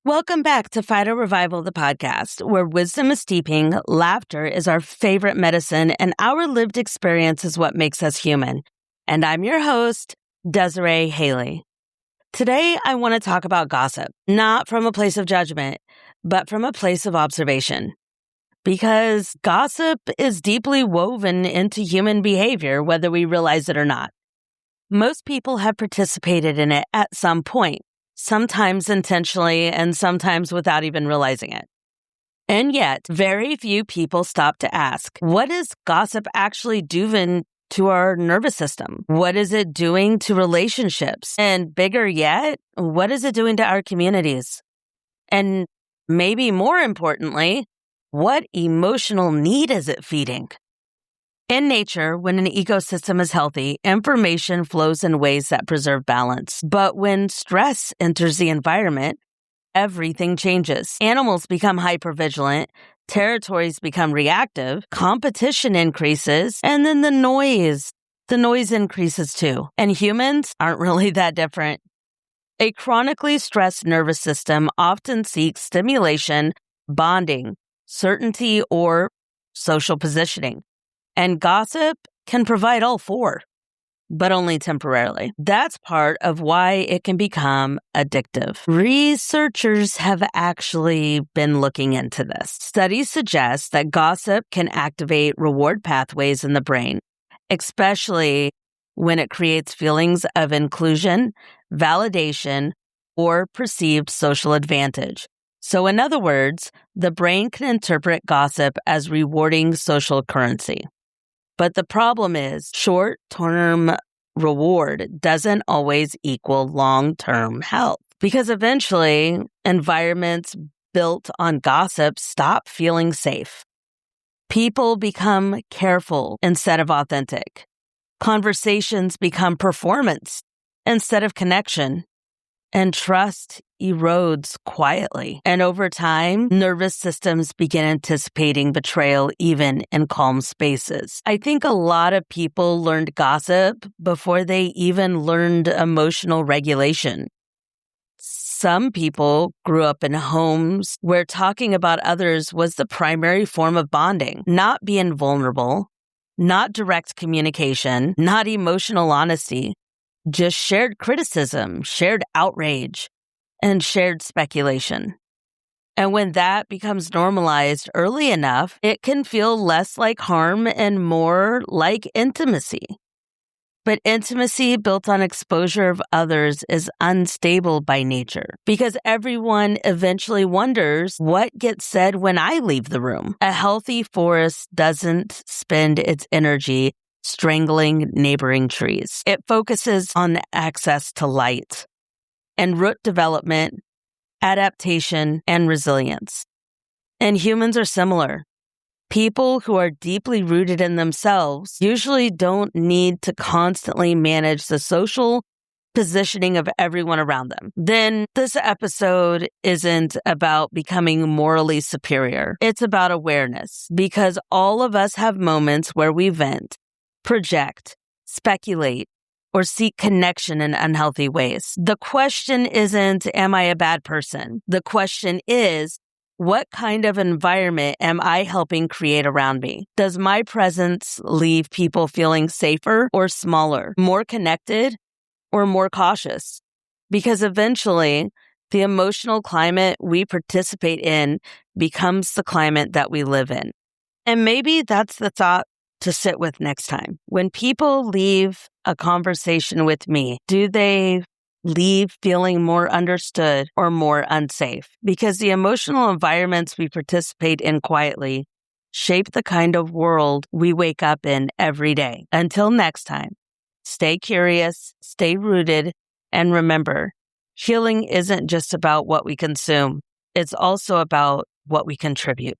Welcome back to Fido Revival, the podcast, where wisdom is steeping, laughter is our favorite medicine, and our lived experience is what makes us human. And I'm your host, Dezaraé Haley. Today, I want to talk about gossip, not from a place of judgment, but from a place of observation. Because gossip is deeply woven into human behavior, whether we realize it or not. Most people have participated in it at some point. Sometimes intentionally and sometimes without even realizing it. And yet, very few people stop to ask, what is gossip actually doing to our nervous system? What is it doing to relationships? And bigger yet, what is it doing to our communities? And maybe more importantly, what emotional need is it feeding? In nature, when an ecosystem is healthy, information flows in ways that preserve balance. But when stress enters the environment, everything changes. Animals become hypervigilant, territories become reactive, competition increases, and then the noise increases too. And humans aren't really that different. A chronically stressed nervous system often seeks stimulation, bonding, certainty, or social positioning. And gossip can provide all four, but only temporarily. That's part of why it can become addictive. Researchers have actually been looking into this. Studies suggest that gossip can activate reward pathways in the brain, especially when it creates feelings of inclusion, validation, or perceived social advantage. So in other words, the brain can interpret gossip as rewarding social currency. But the problem is short-term reward doesn't always equal long-term health, because eventually environments built on gossip stop feeling safe. People become careful instead of authentic. Conversations become performance instead of connection. And trust erodes quietly. And over time, nervous systems begin anticipating betrayal even in calm spaces. I think a lot of people learned gossip before they even learned emotional regulation. Some people grew up in homes where talking about others was the primary form of bonding, not being vulnerable, not direct communication, not emotional honesty. Just shared criticism, shared outrage, and shared speculation. And when that becomes normalized early enough, it can feel less like harm and more like intimacy. But intimacy built on exposure of others is unstable by nature, because everyone eventually wonders what gets said when I leave the room. A healthy forest doesn't spend its energy strangling neighboring trees. It focuses on access to light and root development, adaptation, and resilience. And humans are similar. People who are deeply rooted in themselves usually don't need to constantly manage the social positioning of everyone around them. Then this episode isn't about becoming morally superior. It's about awareness, because all of us have moments where we vent, project, speculate, or seek connection in unhealthy ways. The question isn't, am I a bad person? The question is, what kind of environment am I helping create around me? Does my presence leave people feeling safer or smaller, more connected or more cautious? Because eventually, the emotional climate we participate in becomes the climate that we live in. And maybe that's the thought to sit with next time. When people leave a conversation with me, do they leave feeling more understood or more unsafe? Because the emotional environments we participate in quietly shape the kind of world we wake up in every day. Until next time, stay curious, stay rooted, and remember, healing isn't just about what we consume. It's also about what we contribute.